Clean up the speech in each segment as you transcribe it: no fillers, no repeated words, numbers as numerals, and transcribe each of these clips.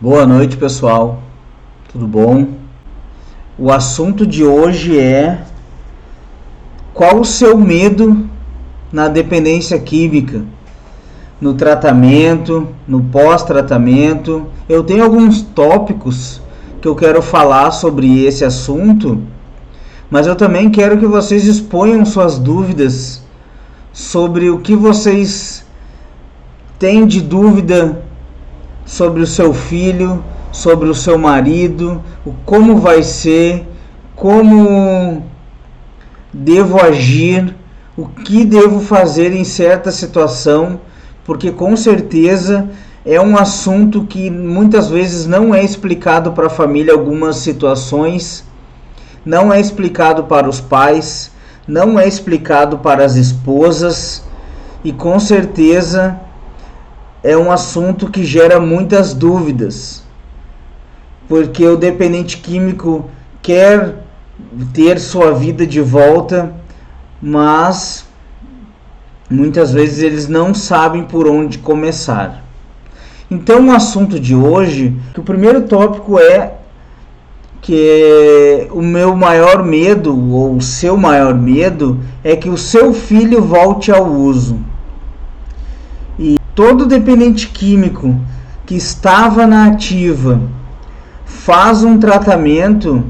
Boa noite, pessoal. Tudo bom? O assunto de hoje é: qual o seu medo na dependência química, no tratamento, no pós-tratamento. Eu tenho alguns tópicos que eu quero falar sobre esse assunto, mas eu também quero que vocês exponham suas dúvidas sobre o que vocês têm de dúvida sobre o seu filho, sobre o seu marido, como vai ser, como devo agir, o que devo fazer em certa situação, porque com certeza é um assunto que muitas vezes não é explicado para a família, algumas situações, não é explicado para os pais, não é explicado para as esposas, e com certeza é um assunto que gera muitas dúvidas, porque o dependente químico quer ter sua vida de volta, mas muitas vezes eles não sabem por onde começar. Então o assunto de hoje, o primeiro tópico é que o meu maior medo, ou o seu maior medo, é que o seu filho volte ao uso. E todo dependente químico que estava na ativa faz um tratamento,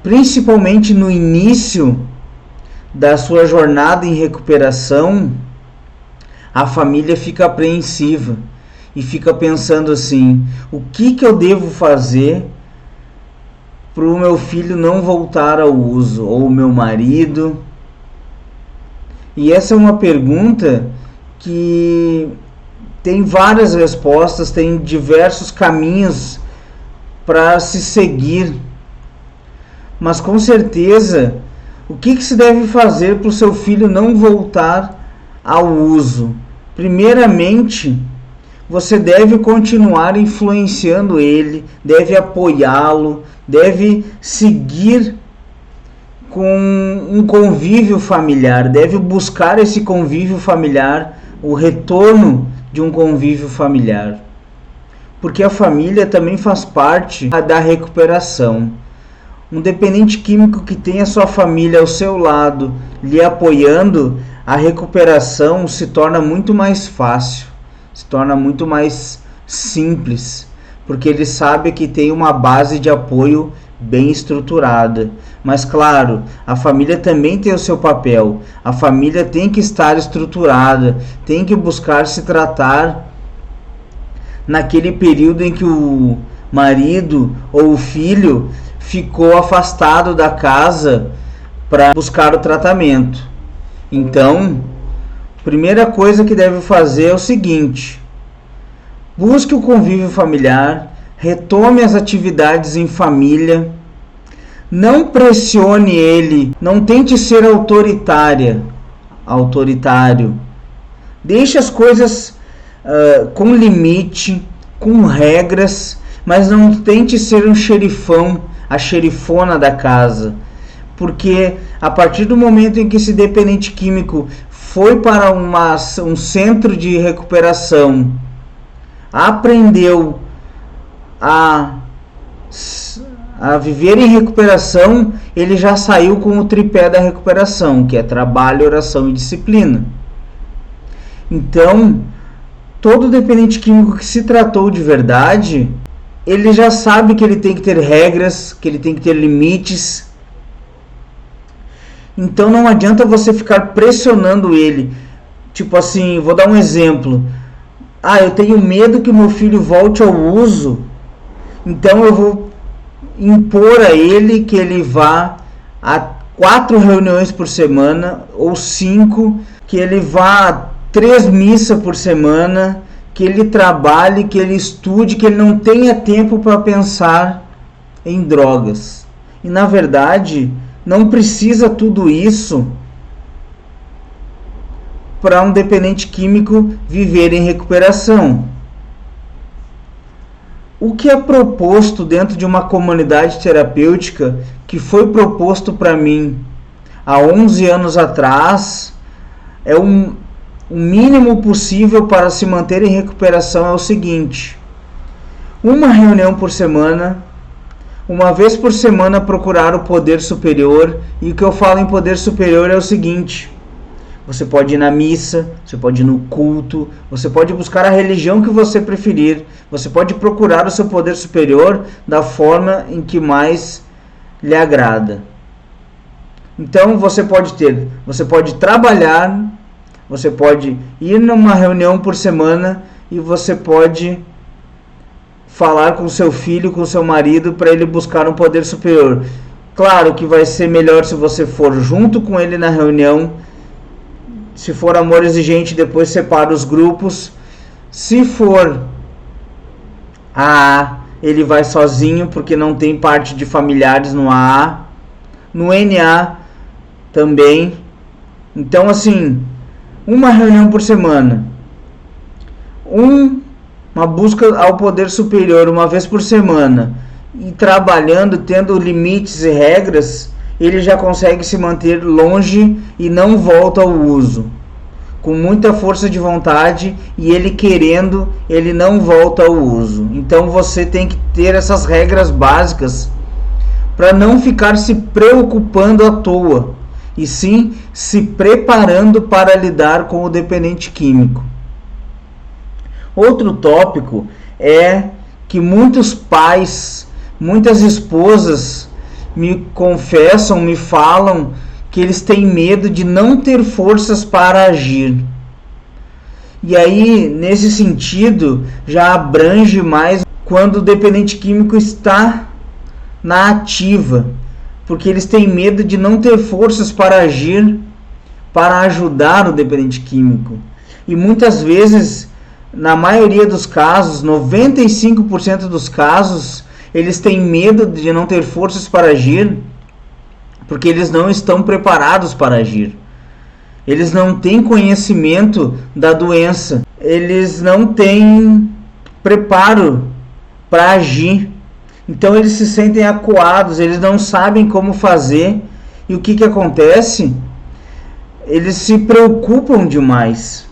principalmente no início da sua jornada em recuperação, a família fica apreensiva e fica pensando assim: o que eu devo fazer para o meu filho não voltar ao uso, ou o meu marido? E essa é uma pergunta que tem várias respostas, tem diversos caminhos para se seguir, mas com certeza, o que se deve fazer para o seu filho não voltar ao uso? Primeiramente, você deve continuar influenciando ele, deve apoiá-lo, deve seguir com um convívio familiar, deve buscar esse convívio familiar, o retorno de um convívio familiar, porque a família também faz parte da recuperação. Um dependente químico que tem a sua família ao seu lado, lhe apoiando, a recuperação se torna muito mais fácil, se torna muito mais simples, porque ele sabe que tem uma base de apoio bem estruturada. Mas claro, a família também tem o seu papel, a família tem que estar estruturada, tem que buscar se tratar naquele período em que o marido ou o filho ficou afastado da casa para buscar o tratamento. Então, a primeira coisa que deve fazer é o seguinte: busque o convívio familiar, retome as atividades em família, não pressione ele, não tente ser autoritário. Deixe as coisas com limite, com regras, mas não tente ser um xerifão, a xerifona da casa, porque a partir do momento em que esse dependente químico foi para um centro de recuperação, aprendeu a viver em recuperação, ele já saiu com o tripé da recuperação, que é trabalho, oração e disciplina. Então, todo dependente químico que se tratou de verdade, ele já sabe que ele tem que ter regras, que ele tem que ter limites. Então não adianta você ficar pressionando ele. Tipo assim, vou dar um exemplo. Eu tenho medo que o meu filho volte ao uso, então eu vou impor a ele que ele vá a 4 reuniões por semana, ou 5, que ele vá a 3 missas por semana, que ele trabalhe, que ele estude, que ele não tenha tempo para pensar em drogas. E na verdade, não precisa tudo isso para um dependente químico viver em recuperação. O que é proposto dentro de uma comunidade terapêutica, que foi proposto para mim há 11 anos atrás, é o mínimo possível para se manter em recuperação, é o seguinte: uma reunião por semana, uma vez por semana procurar o poder superior. E o que eu falo em poder superior é o seguinte: você pode ir na missa, você pode ir no culto, você pode buscar a religião que você preferir, você pode procurar o seu poder superior da forma em que mais lhe agrada. Então você pode trabalhar, você pode ir numa reunião por semana e você pode falar com seu filho, com seu marido, para ele buscar um poder superior. Claro que vai ser melhor se você for junto com ele na reunião. Se for amor exigente, depois separa os grupos. Se for AA, ele vai sozinho, porque não tem parte de familiares no AA. No NA também. Então, assim, uma reunião por semana. Uma busca ao poder superior uma vez por semana. E trabalhando, tendo limites e regras, ele já consegue se manter longe e não volta ao uso. Com muita força de vontade, e ele querendo, ele não volta ao uso. Então você tem que ter essas regras básicas para não ficar se preocupando à toa, e sim se preparando para lidar com o dependente químico. Outro tópico é que muitos pais, muitas esposas me confessam, me falam que eles têm medo de não ter forças para agir. E aí, nesse sentido, já abrange mais quando o dependente químico está na ativa, porque eles têm medo de não ter forças para agir, para ajudar o dependente químico. E muitas vezes, na maioria dos casos, 95% dos casos, eles têm medo de não ter forças para agir, porque eles não estão preparados para agir. Eles não têm conhecimento da doença. Eles não têm preparo para agir. Então eles se sentem acuados, eles não sabem como fazer. E o que acontece? Eles se preocupam demais.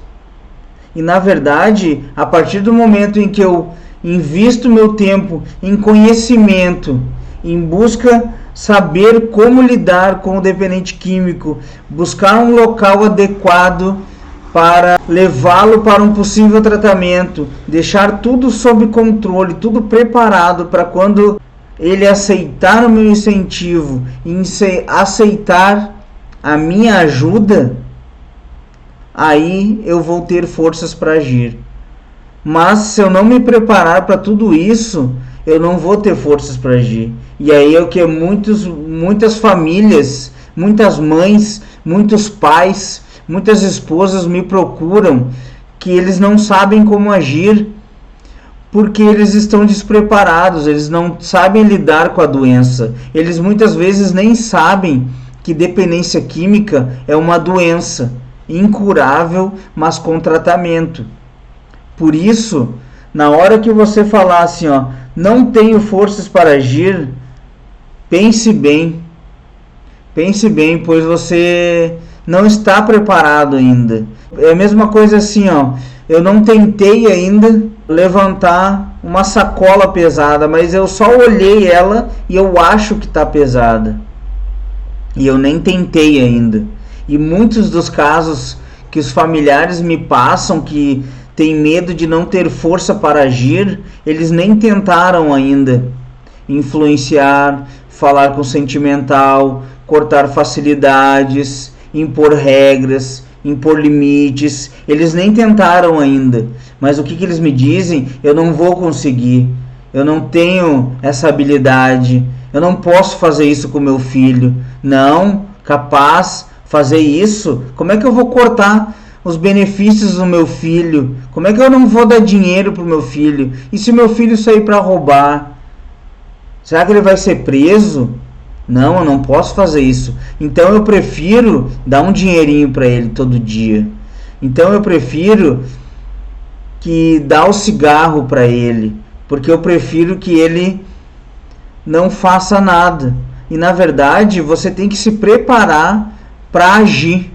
E na verdade, a partir do momento em que eu invisto meu tempo em conhecimento, em busca saber como lidar com o dependente químico, buscar um local adequado para levá-lo para um possível tratamento, deixar tudo sob controle, tudo preparado para quando ele aceitar o meu incentivo e aceitar a minha ajuda, aí eu vou ter forças para agir. Mas se eu não me preparar para tudo isso, eu não vou ter forças para agir. E aí é o que muitas famílias, muitas mães, muitos pais, muitas esposas me procuram, que eles não sabem como agir, porque eles estão despreparados, eles não sabem lidar com a doença. Eles muitas vezes nem sabem que dependência química é uma doença incurável, mas com tratamento. Por isso, na hora que você falar assim, não tenho forças para agir, pense bem, pois você não está preparado ainda. É a mesma coisa assim, eu não tentei ainda levantar uma sacola pesada, mas eu só olhei ela e eu acho que está pesada. E eu nem tentei ainda. E muitos dos casos que os familiares me passam, que tem medo de não ter força para agir, eles nem tentaram ainda influenciar, falar com o sentimental, cortar facilidades, impor regras, impor limites. Eles nem tentaram ainda. Mas o que eles me dizem? Eu não vou conseguir. Eu não tenho essa habilidade. Eu não posso fazer isso com meu filho. Não, capaz fazer isso? Como é que eu vou cortar os benefícios do meu filho? Como é que eu não vou dar dinheiro para o meu filho? E se meu filho sair para roubar? Será que ele vai ser preso? Não, eu não posso fazer isso. Então eu prefiro dar um dinheirinho para ele todo dia. Então eu prefiro que dar o cigarro para ele, porque eu prefiro que ele não faça nada. E na verdade você tem que se preparar para agir.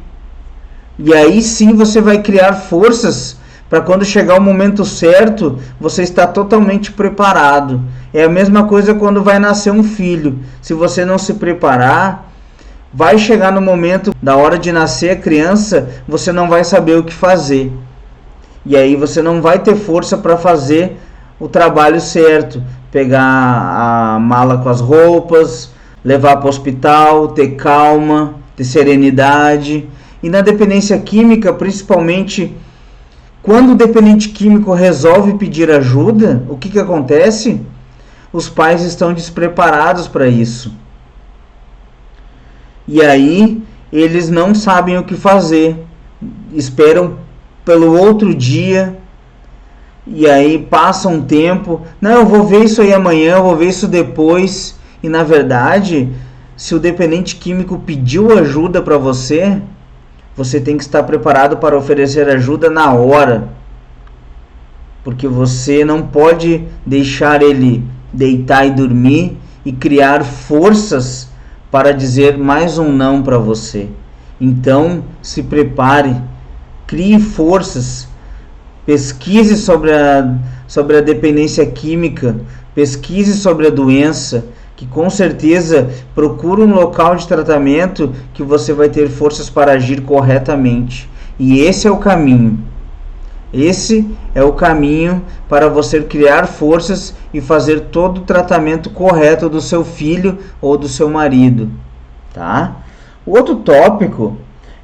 E aí sim você vai criar forças para quando chegar o momento certo, você está totalmente preparado. É a mesma coisa quando vai nascer um filho. Se você não se preparar, vai chegar no momento da hora de nascer a criança, você não vai saber o que fazer. E aí você não vai ter força para fazer o trabalho certo. Pegar a mala com as roupas, levar para o hospital, ter calma, ter serenidade. E na dependência química, principalmente, quando o dependente químico resolve pedir ajuda, o que acontece? Os pais estão despreparados para isso. E aí, eles não sabem o que fazer. Esperam pelo outro dia. E aí passa um tempo. Não, eu vou ver isso aí amanhã, eu vou ver isso depois. E na verdade, se o dependente químico pediu ajuda para você, você tem que estar preparado para oferecer ajuda na hora. Porque você não pode deixar ele deitar e dormir e criar forças para dizer mais um não para você. Então, se prepare, crie forças, pesquise sobre a dependência química, pesquise sobre a doença, que com certeza procure um local de tratamento que você vai ter forças para agir corretamente. E esse é o caminho. Esse é o caminho para você criar forças e fazer todo o tratamento correto do seu filho ou do seu marido, tá? O outro tópico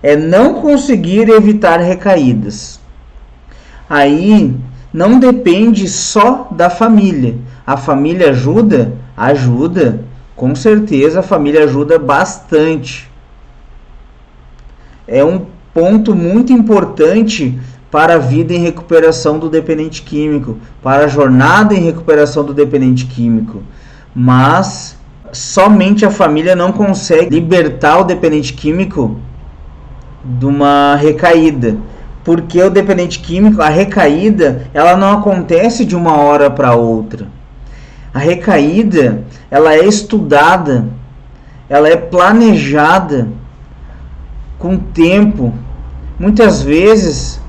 é não conseguir evitar recaídas. Aí não depende só da família. A família ajuda? Ajuda. Com certeza a família ajuda bastante. É um ponto muito importante para a vida em recuperação do dependente químico, para a jornada em recuperação do dependente químico. Mas somente a família não consegue libertar o dependente químico de uma recaída. Porque o dependente químico, a recaída, ela não acontece de uma hora para outra. A recaída, ela é estudada, ela é planejada com tempo. Muitas vezes,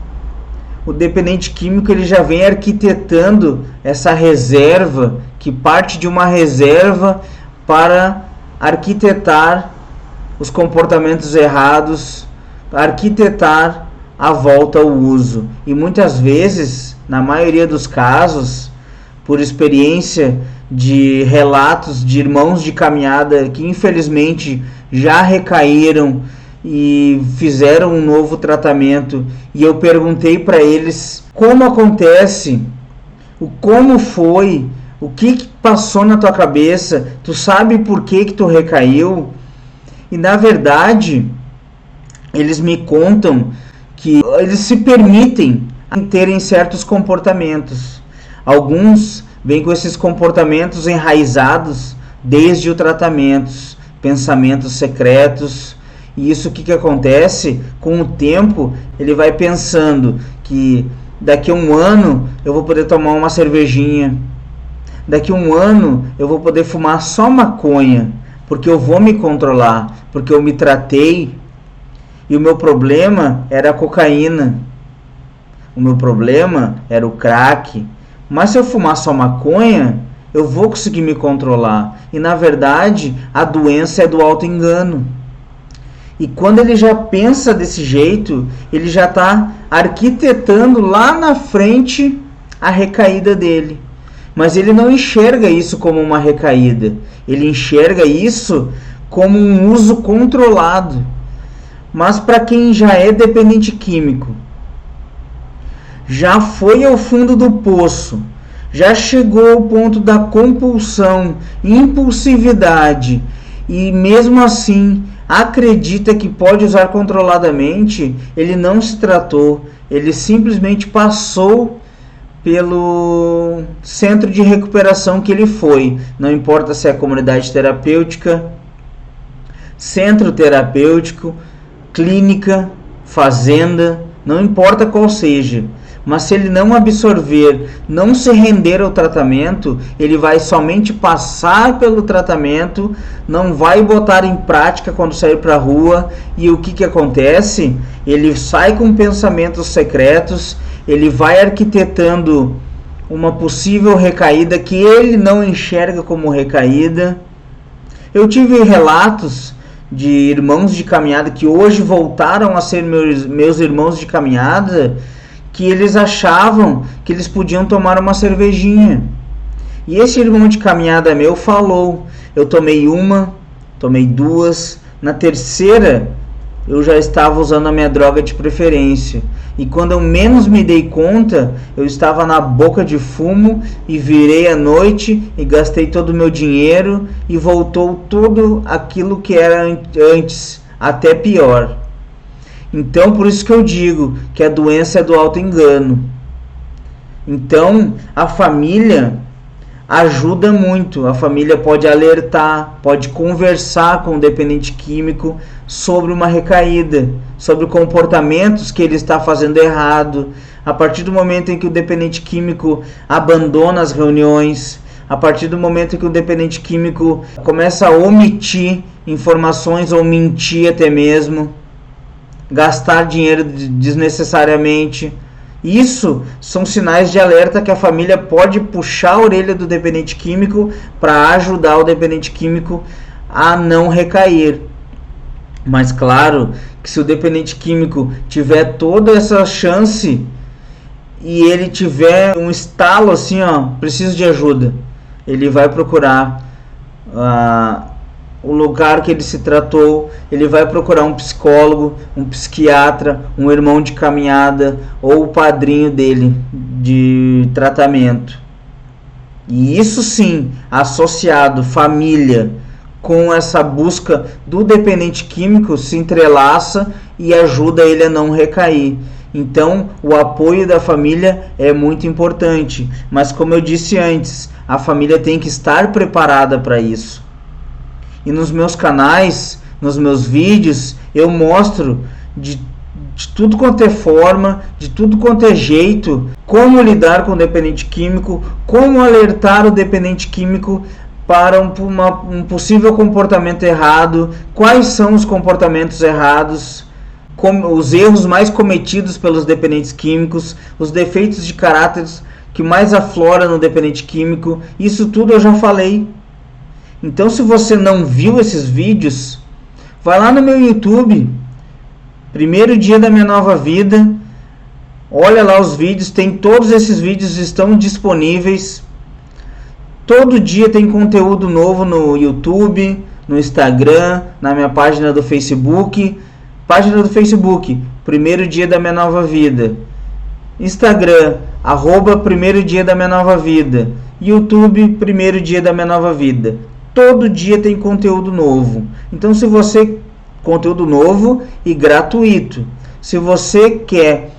o dependente químico ele já vem arquitetando essa reserva, que parte de uma reserva para arquitetar os comportamentos errados, arquitetar a volta ao uso. E muitas vezes, na maioria dos casos, por experiência de relatos de irmãos de caminhada que infelizmente já recaíram e fizeram um novo tratamento, e eu perguntei para eles como acontece, como foi, o que passou na tua cabeça, tu sabe por que tu recaiu? E na verdade, eles me contam que eles se permitem terem certos comportamentos. Alguns vêm com esses comportamentos enraizados desde o tratamento, pensamentos secretos. E isso o que acontece? Com o tempo, ele vai pensando que daqui a um ano eu vou poder tomar uma cervejinha. Daqui a um ano eu vou poder fumar só maconha, porque eu vou me controlar, porque eu me tratei. E o meu problema era a cocaína. O meu problema era o crack. Mas se eu fumar só maconha, eu vou conseguir me controlar. E na verdade, a doença é do auto-engano. E quando ele já pensa desse jeito, ele já está arquitetando lá na frente a recaída dele. Mas ele não enxerga isso como uma recaída. Ele enxerga isso como um uso controlado. Mas para quem já é dependente químico, já foi ao fundo do poço, já chegou ao ponto da compulsão, impulsividade, e mesmo assim acredita que pode usar controladamente, ele não se tratou, ele simplesmente passou pelo centro de recuperação que ele foi. Não importa se é comunidade terapêutica, centro terapêutico, clínica, fazenda, não importa qual seja. Mas se ele não absorver, não se render ao tratamento, ele vai somente passar pelo tratamento, não vai botar em prática quando sair para a rua. E o que acontece? Ele sai com pensamentos secretos, ele vai arquitetando uma possível recaída que ele não enxerga como recaída. Eu tive relatos de irmãos de caminhada que hoje voltaram a ser meus irmãos de caminhada, que eles achavam que eles podiam tomar uma cervejinha. E esse irmão de caminhada meu falou: eu tomei uma, tomei duas, na terceira eu já estava usando a minha droga de preferência. E quando eu menos me dei conta, eu estava na boca de fumo e virei à noite e gastei todo o meu dinheiro e voltou tudo aquilo que era antes, até pior. Então, por isso que eu digo que a doença é do auto-engano. Então, a família ajuda muito. A família pode alertar, pode conversar com o dependente químico sobre uma recaída, sobre comportamentos que ele está fazendo errado. A partir do momento em que o dependente químico abandona as reuniões, a partir do momento em que o dependente químico começa a omitir informações ou mentir até mesmo, gastar dinheiro desnecessariamente, isso são sinais de alerta que a família pode puxar a orelha do dependente químico para ajudar o dependente químico a não recair. Mas claro que se o dependente químico tiver toda essa chance e ele tiver um estalo assim, preciso de ajuda, ele vai procurar o lugar que ele se tratou, ele vai procurar um psicólogo, um psiquiatra, um irmão de caminhada ou o padrinho dele de tratamento. E isso sim, associado, família, com essa busca do dependente químico, se entrelaça e ajuda ele a não recair. Então, o apoio da família é muito importante. Mas como eu disse antes, a família tem que estar preparada para isso. E nos meus canais, nos meus vídeos, eu mostro de tudo quanto é forma, de tudo quanto é jeito, como lidar com o dependente químico, como alertar o dependente químico para um possível comportamento errado, quais são os comportamentos errados, os erros mais cometidos pelos dependentes químicos, os defeitos de caráter que mais afloram no dependente químico. Isso tudo eu já falei. Então, se você não viu esses vídeos, vai lá no meu YouTube, Primeiro Dia da Minha Nova Vida, olha lá os vídeos, todos esses vídeos estão disponíveis. Todo dia tem conteúdo novo no YouTube, no Instagram, na minha página do Facebook. Página do Facebook, Primeiro Dia da Minha Nova Vida. Instagram, @Primeiro Dia da Minha Nova Vida. YouTube, Primeiro Dia da Minha Nova Vida. Todo dia tem conteúdo novo. Então, se você... conteúdo novo e gratuito. Se você quer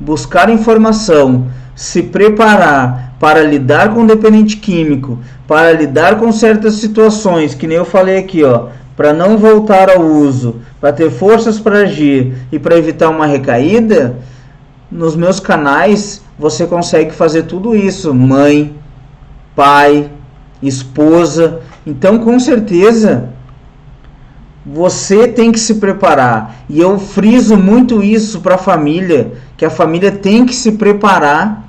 buscar informação, se preparar para lidar com o dependente químico, para lidar com certas situações, que nem eu falei aqui, para não voltar ao uso, para ter forças para agir e para evitar uma recaída, nos meus canais você consegue fazer tudo isso. Mãe, pai, esposa. Então, com certeza, você tem que se preparar. E eu friso muito isso para a família, que a família tem que se preparar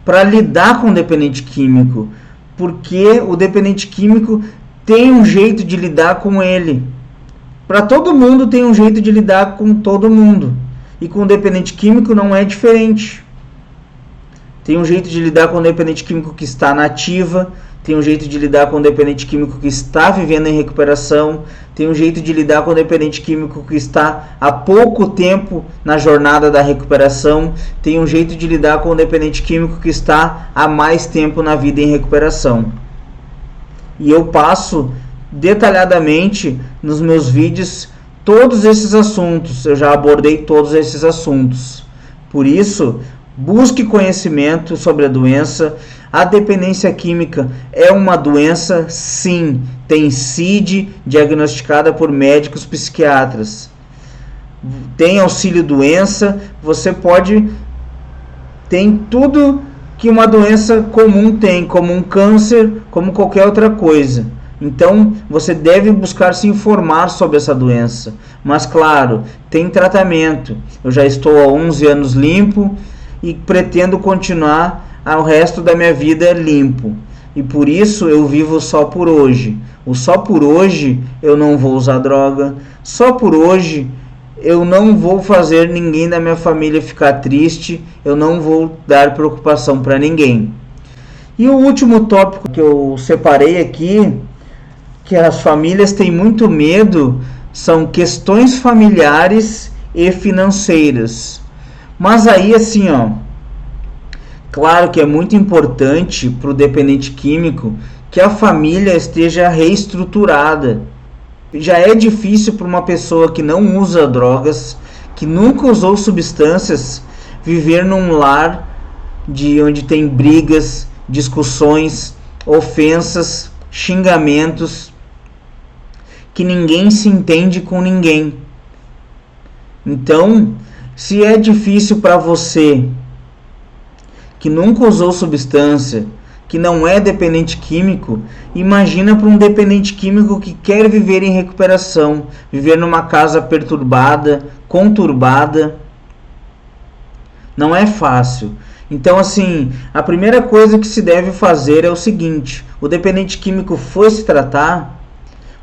para lidar com o dependente químico, porque o dependente químico tem um jeito de lidar com ele. Para todo mundo tem um jeito de lidar com todo mundo, e com o dependente químico não é diferente. Tem um jeito de lidar com o dependente químico que está na ativa, tem um jeito de lidar com o dependente químico que está vivendo em recuperação, tem um jeito de lidar com o dependente químico que está há pouco tempo na jornada da recuperação, tem um jeito de lidar com o dependente químico que está há mais tempo na vida em recuperação. E eu passo detalhadamente nos meus vídeos todos esses assuntos, eu já abordei todos esses assuntos. Por isso, busque conhecimento sobre a doença. A dependência química é uma doença, sim, tem CID diagnosticada por médicos psiquiatras. Tem auxílio doença, você tem tudo que uma doença comum tem, como um câncer, como qualquer outra coisa. Então, você deve buscar se informar sobre essa doença. Mas, claro, tem tratamento. Eu já estou há 11 anos limpo e pretendo continuar o resto da minha vida limpo. E por isso eu vivo só por hoje. O só por hoje eu não vou usar droga. Só por hoje eu não vou fazer ninguém da minha família ficar triste. Eu não vou dar preocupação para ninguém. E o último tópico que eu separei aqui, que as famílias têm muito medo, são questões familiares e financeiras. Mas aí assim, claro que é muito importante para o dependente químico que a família esteja reestruturada. Já é difícil para uma pessoa que não usa drogas, que nunca usou substâncias, viver num lar onde tem brigas, discussões, ofensas, xingamentos, que ninguém se entende com ninguém. Então, se é difícil para você que nunca usou substância, que não é dependente químico, imagina para um dependente químico que quer viver em recuperação, viver numa casa perturbada, conturbada. Não é fácil. Então, assim, a primeira coisa que se deve fazer é o seguinte: o dependente químico foi se tratar,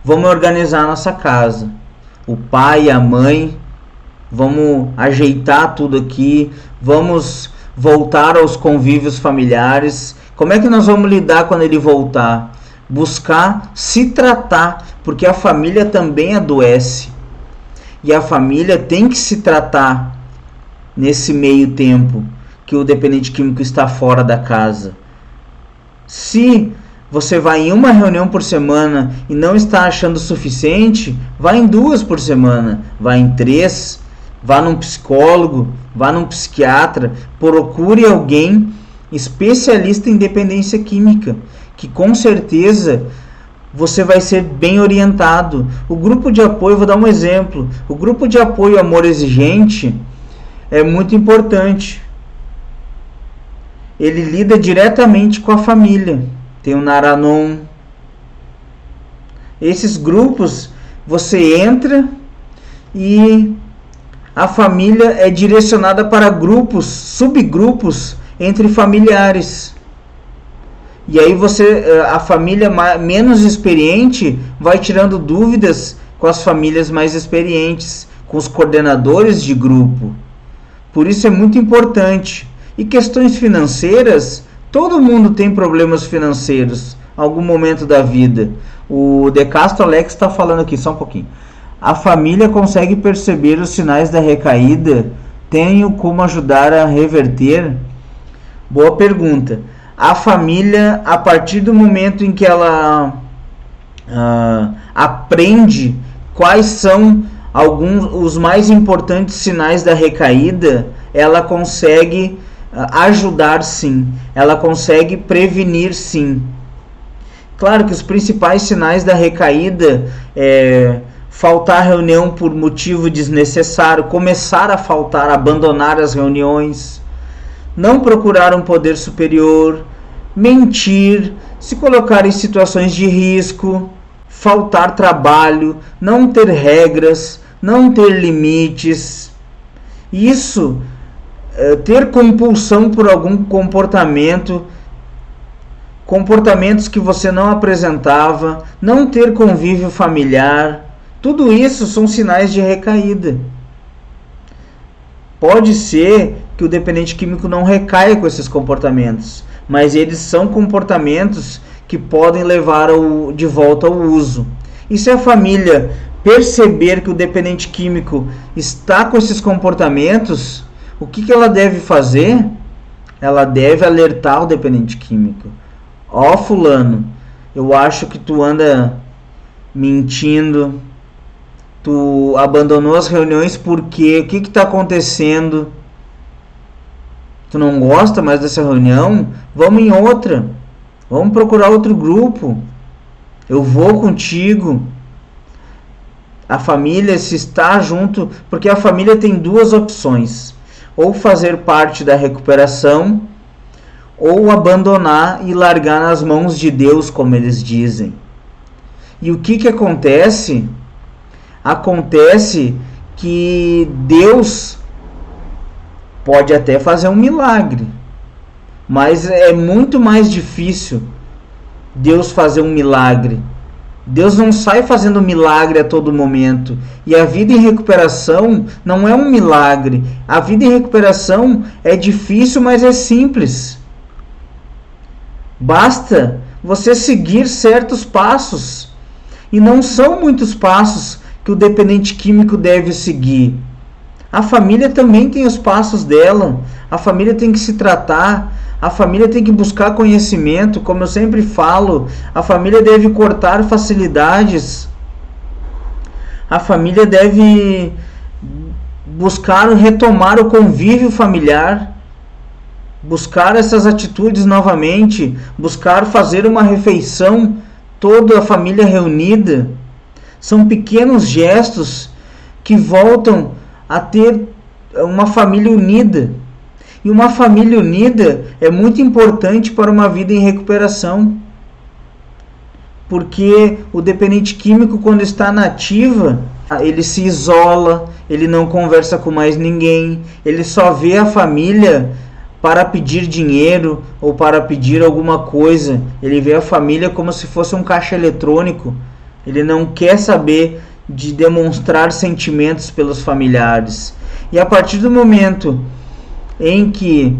vamos organizar a nossa casa. O pai e a mãe, vamos ajeitar tudo aqui, vamos voltar aos convívios familiares. Como é que nós vamos lidar quando ele voltar? Buscar se tratar, porque a família também adoece. E a família tem que se tratar nesse meio tempo que o dependente químico está fora da casa. Se você vai em uma reunião por semana e não está achando suficiente, vá em 2 por semana, vá em 3, vá num psicólogo, vá num psiquiatra, procure alguém especialista em dependência química, que com certeza você vai ser bem orientado. O grupo de apoio, vou dar um exemplo, o grupo de apoio Amor Exigente é muito importante. Ele lida diretamente com a família. Tem o Naranon. Esses grupos, você entra e a família é direcionada para grupos, subgrupos entre familiares. E aí a família menos experiente vai tirando dúvidas com as famílias mais experientes, com os coordenadores de grupo. Por isso é muito importante. E questões financeiras, todo mundo tem problemas financeiros em algum momento da vida. O De Castro Alex está falando aqui, só um pouquinho. A família consegue perceber os sinais da recaída? Tenho como ajudar a reverter? Boa pergunta. A família, a partir do momento em que ela aprende quais são os mais importantes sinais da recaída, ela consegue ajudar sim, ela consegue prevenir sim. Claro que os principais sinais da recaída é faltar reunião por motivo desnecessário, começar a faltar, abandonar as reuniões, não procurar um poder superior, mentir, se colocar em situações de risco, faltar trabalho, não ter regras, não ter limites. Isso, ter compulsão por algum comportamentos que você não apresentava, não ter convívio familiar, tudo isso são sinais de recaída. Pode ser que o dependente químico não recaia com esses comportamentos, mas eles são comportamentos que podem levar de volta ao uso. E se a família perceber que o dependente químico está com esses comportamentos, o que ela deve fazer? Ela deve alertar o dependente químico. Ó, fulano, eu acho que tu anda mentindo, tu abandonou as reuniões por quê? O que está acontecendo? Tu não gosta mais dessa reunião? Vamos em outra. Vamos procurar outro grupo. Eu vou contigo. A família, se está junto, porque a família tem 2 opções: ou fazer parte da recuperação, ou abandonar e largar nas mãos de Deus, como eles dizem. E o que acontece? Acontece que Deus pode até fazer um milagre, mas é muito mais difícil Deus fazer um milagre. Deus não sai fazendo milagre a todo momento. E a vida em recuperação não é um milagre. A vida em recuperação é difícil, mas é simples. Basta você seguir certos passos. E não são muitos passos que o dependente químico deve seguir. A família também tem os passos dela. A família tem que se tratar. A família tem que buscar conhecimento, como eu sempre falo. A família deve cortar facilidades. A família deve buscar retomar o convívio familiar. Buscar essas atitudes novamente. Buscar fazer uma refeição, toda a família reunida. São pequenos gestos que voltam a ter uma família unida. E uma família unida é muito importante para uma vida em recuperação. Porque o dependente químico, quando está na ativa, ele se isola, ele não conversa com mais ninguém, ele só vê a família para pedir dinheiro ou para pedir alguma coisa. Ele vê a família como se fosse um caixa eletrônico. Ele não quer saber de demonstrar sentimentos pelos familiares. E a partir do momento em que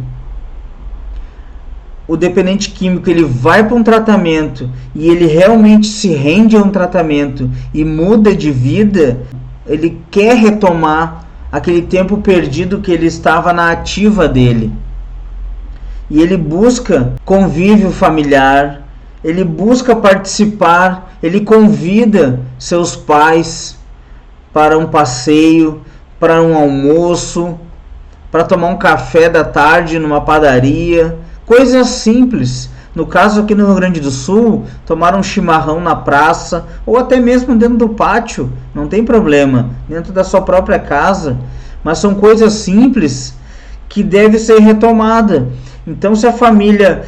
o dependente químico ele vai para um tratamento e ele realmente se rende a um tratamento e muda de vida, ele quer retomar aquele tempo perdido que ele estava na ativa dele. E ele busca convívio familiar, ele busca participar, ele convida seus pais para um passeio, para um almoço, para tomar um café da tarde numa padaria, coisas simples. No caso aqui no Rio Grande do Sul, tomar um chimarrão na praça, ou até mesmo dentro do pátio, não tem problema, dentro da sua própria casa. Mas são coisas simples que devem ser retomadas. Então, se a família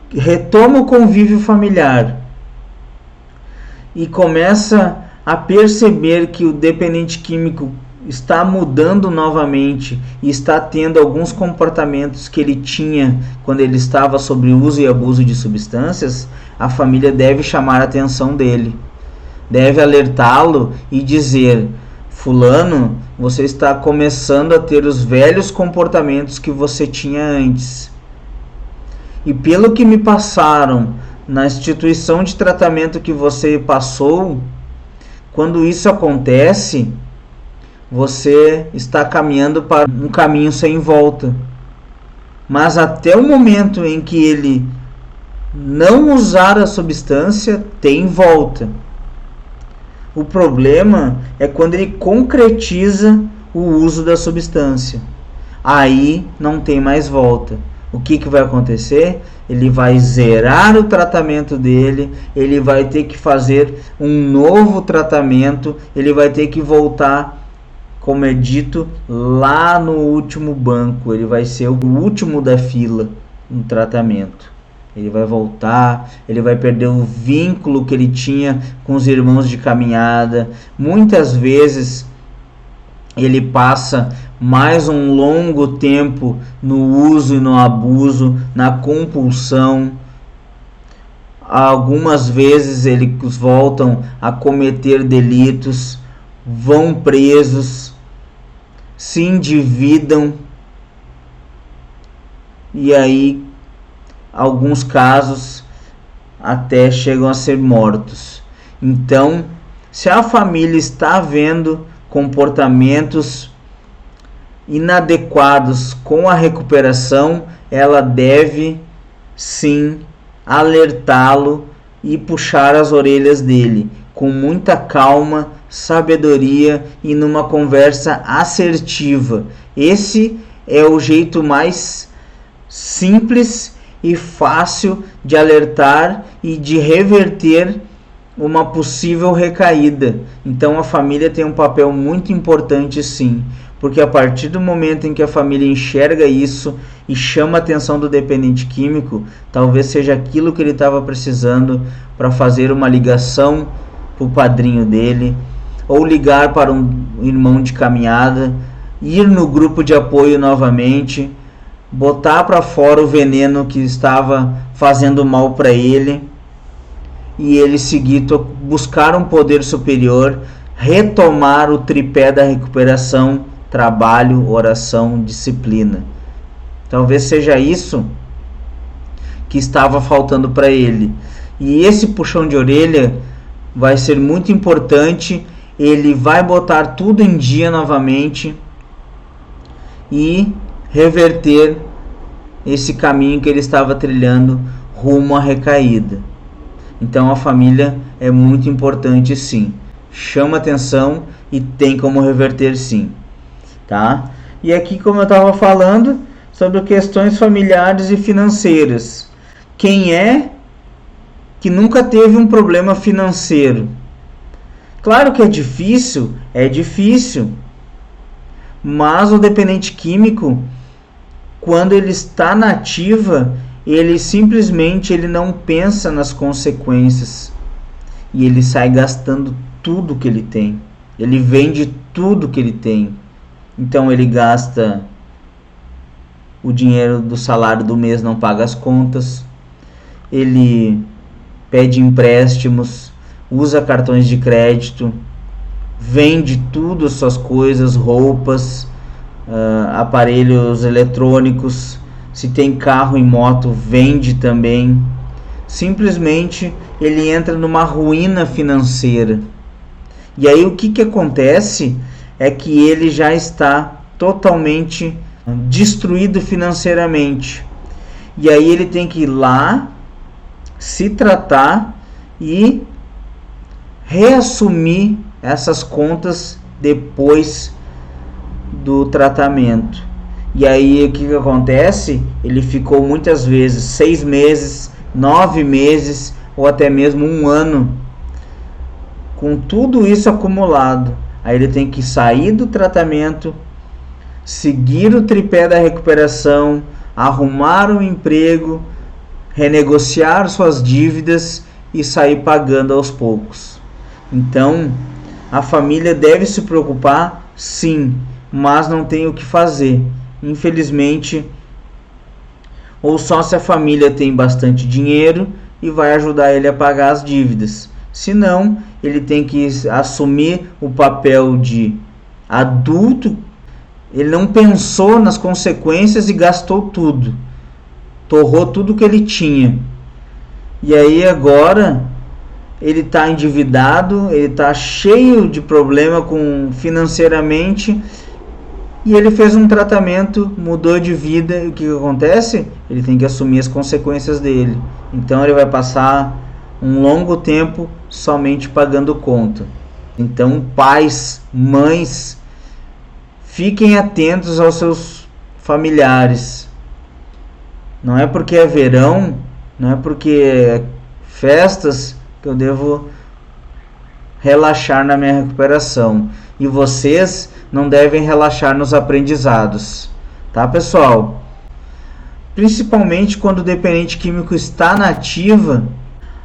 retoma o convívio familiar e começa a perceber que o dependente químico está mudando novamente e está tendo alguns comportamentos que ele tinha quando ele estava sob uso e abuso de substâncias, a família deve chamar a atenção dele, deve alertá-lo e dizer: fulano, você está começando a ter os velhos comportamentos que você tinha antes. E pelo que me passaram na instituição de tratamento que você passou, quando isso acontece, você está caminhando para um caminho sem volta. Mas até o momento em que ele não usar a substância, tem volta. O problema é quando ele concretiza o uso da substância. Aí não tem mais volta. O que vai acontecer? Ele vai zerar o tratamento dele, ele vai ter que fazer um novo tratamento, ele vai ter que voltar, como é dito, lá no último banco. Ele vai ser o último da fila no tratamento. Ele vai voltar, ele vai perder o vínculo que ele tinha com os irmãos de caminhada. Muitas vezes ele passa mais um longo tempo no uso e no abuso, na compulsão. Algumas vezes eles voltam a cometer delitos, vão presos, se endividam e aí alguns casos até chegam a ser mortos. Então, se a família está vendo comportamentos inadequados com a recuperação, ela deve sim alertá-lo e puxar as orelhas dele com muita calma, sabedoria e numa conversa assertiva. Esse é o jeito mais simples e fácil de alertar e de reverter uma possível recaída. Então a família tem um papel muito importante sim, porque a partir do momento em que a família enxerga isso e chama a atenção do dependente químico, talvez seja aquilo que ele estava precisando para fazer uma ligação para o padrinho dele, ou ligar para um irmão de caminhada ir no grupo de apoio novamente, botar para fora o veneno que estava fazendo mal para ele, e ele seguir, buscar um poder superior, retomar o tripé da recuperação: trabalho, oração, disciplina. Talvez seja isso que estava faltando para ele. E esse puxão de orelha vai ser muito importante. Ele vai botar tudo em dia novamente e reverter esse caminho que ele estava trilhando rumo à recaída. Então a família é muito importante, sim. Chama atenção e tem como reverter, sim. Tá? E aqui, como eu estava falando, sobre questões familiares e financeiras. Quem é que nunca teve um problema financeiro? Claro que é difícil, mas o dependente químico, quando ele está na ativa, ele simplesmente não pensa nas consequências e ele sai gastando tudo que ele tem. Ele vende tudo que ele tem. Então ele gasta o dinheiro do salário do mês, não paga as contas, ele pede empréstimos, usa cartões de crédito, vende tudo, suas coisas, roupas, aparelhos eletrônicos, se tem carro e moto, vende também. Simplesmente ele entra numa ruína financeira. E aí o que acontece é que ele já está totalmente destruído financeiramente. E aí ele tem que ir lá, se tratar e reassumir essas contas depois do tratamento. E aí o que acontece? Ele ficou muitas vezes 6 meses, 9 meses ou até mesmo 1 ano com tudo isso acumulado. Aí ele tem que sair do tratamento, seguir o tripé da recuperação, arrumar um emprego, renegociar suas dívidas e sair pagando aos poucos. Então, a família deve se preocupar, sim, mas não tem o que fazer. Infelizmente, ou só se a família tem bastante dinheiro e vai ajudar ele a pagar as dívidas. Se não, ele tem que assumir o papel de adulto. Ele não pensou nas consequências e gastou tudo. Torrou tudo que ele tinha. E aí agora ele está endividado, ele está cheio de problema financeiramente, e ele fez um tratamento, mudou de vida, e o que acontece? Ele tem que assumir as consequências dele. Então ele vai passar um longo tempo somente pagando conta. Então, pais, mães, fiquem atentos aos seus familiares. Não é porque é verão, não é porque é festas que eu devo relaxar na minha recuperação. E vocês não devem relaxar nos aprendizados. Tá, pessoal? Principalmente quando o dependente químico está na ativa,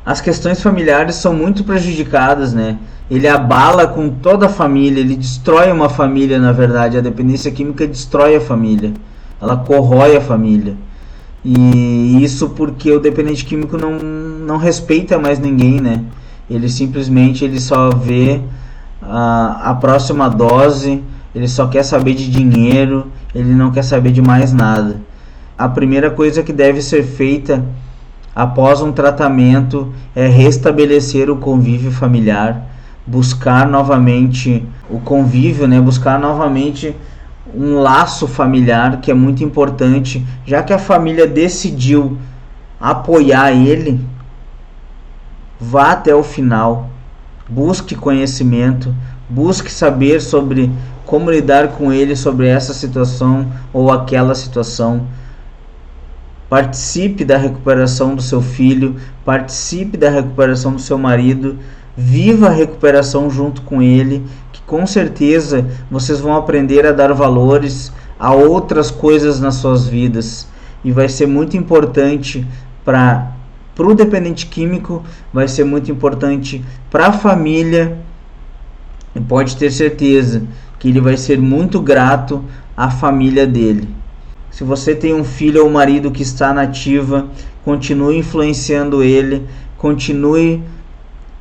as questões familiares são muito prejudicadas, né? Ele abala com toda a família, ele destrói uma família, na verdade. A dependência química destrói a família, ela corrói a família. E isso porque o dependente químico não respeita mais ninguém, né? Ele simplesmente só vê a próxima dose, ele só quer saber de dinheiro, ele não quer saber de mais nada. A primeira coisa que deve ser feita após um tratamento é restabelecer o convívio familiar, buscar novamente o convívio, né? Buscar novamente um laço familiar, que é muito importante, já que a família decidiu apoiar ele. Vá até o final, busque conhecimento, busque saber sobre como lidar com ele, sobre essa situação ou aquela situação. Participe da recuperação do seu filho, participe da recuperação do seu marido, viva a recuperação junto com ele, que com certeza vocês vão aprender a dar valores a outras coisas nas suas vidas, e vai ser muito importante para o dependente químico, vai ser muito importante para a família, e pode ter certeza que ele vai ser muito grato à família dele. Se você tem um filho ou marido que está na ativa, continue influenciando ele, continue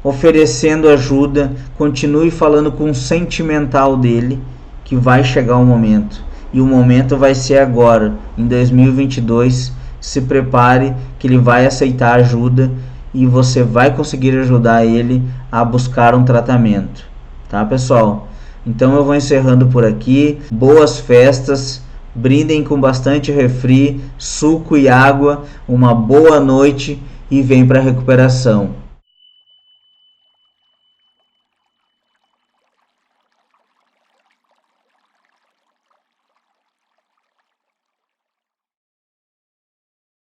oferecendo ajuda, continue falando com o sentimental dele, que vai chegar o momento. E o momento vai ser agora, em 2022. Se prepare que ele vai aceitar ajuda e você vai conseguir ajudar ele a buscar um tratamento. Tá, pessoal? Então eu vou encerrando por aqui. Boas festas, brindem com bastante refri, suco e água, uma boa noite e vem para a recuperação.